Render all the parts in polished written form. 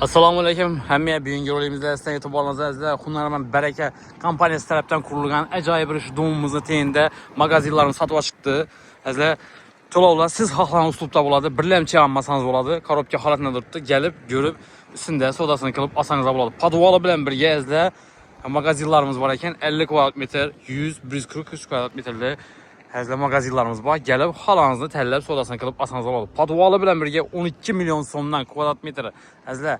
Assalomu alaykum. Hammaga bugungi rolimizda sizlarga e'tiboringizni Hunarmand Baraka kompaniyasi tomonidan qurilgan ajoyib bir domimizni teyinda magazinlarni sotib chiqdi. Sizlar to'lovlar siz xohlagan uslubda bo'ladi. Birlamchi olmasangiz bo'ladi. Korobka holatida turibdi. Kelib, ko'rib, ustida savdosini qilib olsangiz bo'ladi. Podvoli bilan birga sizlar magazinlarimiz bor ekan. 50 kvadrat metr, 100, 143 kvadrat metrli Hazla magazinlarimiz bor. Gelib xohlagangizni tanlab savdosini qilib olsangiz bo'ladi. Podvoli bilan birga 12 million so'mdan kvadrat metri. Hazla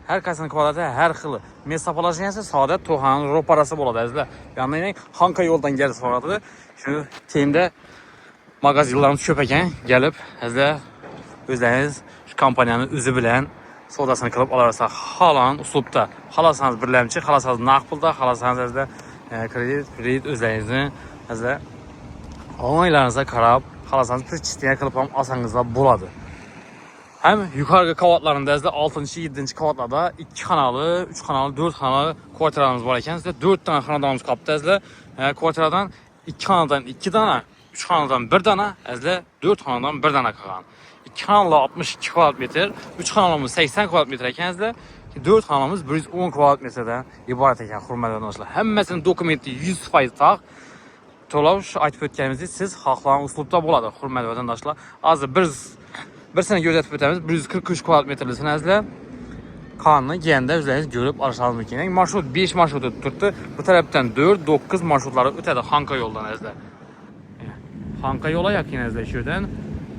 her kasının kvadrati her xili. Mesapolaşınca sadə Toğanın roparası bo'ladi azizlar. Yani Xanka yoldan gelib so'radi. Shu teyimdə magazinlarimiz ko'p ekan. Gelib azizlar o'zlaringiz shu kompaniyanın o'zi bilan savdosini qilib olaversa, xohlagan uslubda, xohlasangiz birlamchi, xohlasangiz naqd pulda, xohlasangiz azizlar kredit o'zlaringizni azizlar onlaylarınıza qarab, xohlasangiz prechistga qilib ham olsangizlar bo'ladi. Hem yukarı kavatlarında 6. 7. kavatlarda 2 kanalı, 3 kanalı, 4 kanalı kvartiralarımız var iken sizde 4 tane kanallarımız kaptı sizde. Kvartiradan 2 kanaldan 2 tane, 3 kanaldan 1 tane, sizde 4 kanaldan 1 tane kalan. 2 kanalda 62 kvadrat metre, 3 kanalımız 80 kvadrat metre iken sizde 4 kanalımız 110 kvadrat metreden ibaret iken hurmatli dostlar. Hemmesinin dokumenti 100% taq. To'lov shu aytib o'tganimizdek siz xohlagan uslubda bo'ladi hurmatli vatandoshlar. Hozir bir sene gözetip ötemiz 143 kvadrat metrelisini azizlar kanunu giyende üzeriniz görüp arşalım mümkün. Yani marşrut 5 marşrutu tuttu. Bu taraftan 4, 9 marşrutları ötedi Xanka yoldan azizlar. Xanka yola yakın azizlar şuradan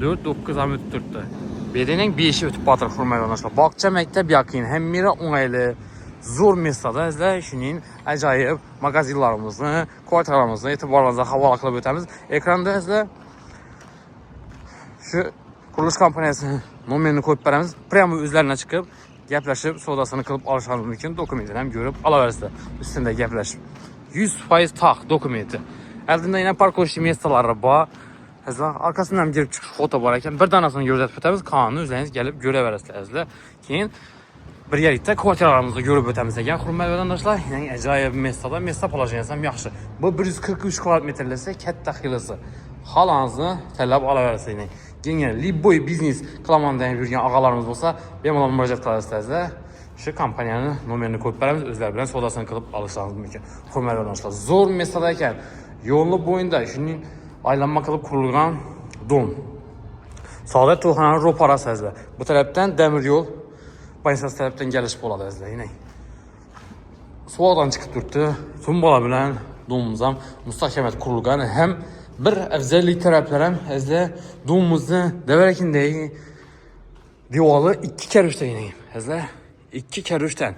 4, 9 am ötüp tuttu. Bedenin 5'i ötüp batır hurmatli vatandaşlar. Bakça mektep yakın hem mira onaylı zor mesada azizlar şunun acayip magazinlarımızı, kvartallarımızı etibarlarınıza havalı qilib ötemiz. Ekranda azizlar şu Kuruluş kompaniyasi numarini koyup beramiz. Prямо üzerine çıkıp gaplashib savdosini qilib olishingiz mumkin. Dokumentini ham ko'rib olaversizlar. Ustida gaplashib. 100% taq dokumenti. Oldinda yana parkovchi mestalari bor. Sizlar arkasidan girib chiqish foto bor ekan. Bir donasini ko'rsatib o'tamiz. Qonunni o'zingiz kelib ko'raverasizlar. Keyin birgalikda kvartiralarimizni ko'rib o'tamiz ekan. Hurmatli vatandoshlar, ya'ni ajoyib mestada, mesta poложенияsi ham yaxshi. Bu 143 kvadrat metrlisi katta xilisi. Xohlagangizni tanlab olaversizlar. Yine Liboy biznes qilaman deb yurgan og'alarimiz bo'lsa, bemalol murojaat qilasizlar. Shu kompaniyaning nomerini ko'rib beramiz, o'zlari bilan savdosini qilib olishingiz mumkin. Hurmatli vatandoshlar, zo'r mesada ekan. Yo'lni bo'yinda shuning aylanma qilib qurilgan dom. Saodat To'xonning ro'parasi azizlar. Bu tarafdan demir yo'l, Baysas tarafdan gelish bo'ladi azizlar. Yine suvoqdan chiqib turibdi. Tumbola bilan domimiz ham mustahkamat qurilgan, hem bir afzallik taraflari ham azizlar domimizni devarakindagi devori 2 karushdan yine azizlar 2 karushdan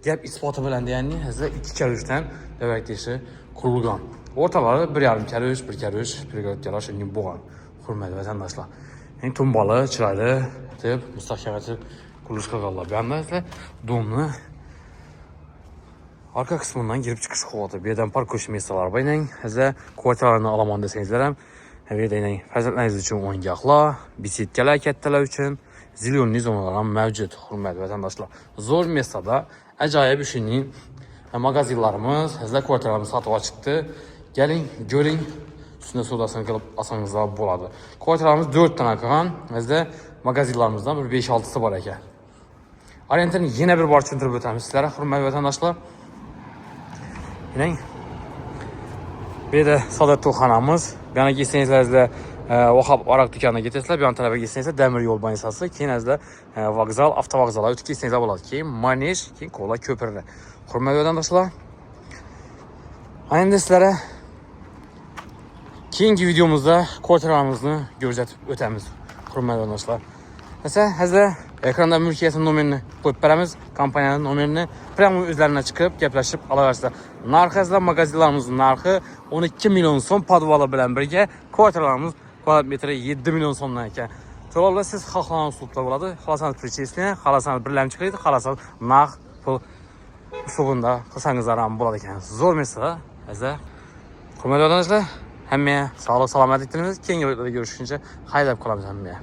gap isboti bilan deyani azizlar 2 karushdan devarakdashi qurilgan. O'rtalari 1,5 karush, 1 karush, 1 karush shunga bo'lgan. Hurmatli vatandoshlar, eng tumbali, chiroyli deb mustahkamat qurilish qilganlar. Bu yerda azizlar domni arka kısmından girip çıkış kuvveti. Bir yerden park mesalar baynen. Size kuvvetlerini alaman desengizler hem. Evet deynen. Fərzətləriniz için oyuncaqlar, bisikletlər, kətlər üçün zilyonlu zonalar mevcut. Hürmetli vatandaşlar. Zor mesada acayip işinin magazinlarımız, sizler kuvvetlerimiz satığa çıktı. Gelin, görün. Üstünde sodasını qılıb asanızda boladı. Kuvvetlerimiz 4 tane qalan. Sizler magazinlarımızdan bir 5-6'sı var ekan. Orientini yine bir bar çöndürüp ötəmiz sizlere. Hürmetli vatandaşlar. Yine bir de Saodat To'xonamiz. Bir yana gitsengizlar Vahab araq dükkanına getirsizlar, bir yana tarafa gitsengizlar demir yo'l banisasi, keyin azizlar vokzal, avtovokzalga o'tib ketsangizlar bo'ladi. Keyin Manej, keyin Ko'la ko'piri. Hurmatli vatandoshlar, endi sizlarga keyingi videomuzda kvartiralarimizni ko'rsatib o'tamiz. Hurmatli vatandoshlar. Mesela hazır ekranda mülkiyetin numarini koyup beramiz, kompaniyanın numarini prямо üzerine çıkıp gaplashib olaversizlar. Narxı magazinlarimizning narxi 12 milyon so'm podvali bilan birga, kvartiralarimiz kvadrat metre 7 milyon so'mdan ekan. To'lovlar siz xohlagan uslubda bo'ladi. Xohlasangiz prechistni, xohlasangiz birlamchi kredit, xohlasangiz naqd pul uslubida qilsangizlar ham bo'ladi ekan. Zo'r mesada, azizlar. Hurmatli vatandoshlar, hammaga sog'lik, salomatlik tilaymiz. Keyingi videoda görüşünce haydab qolamiz hammaga.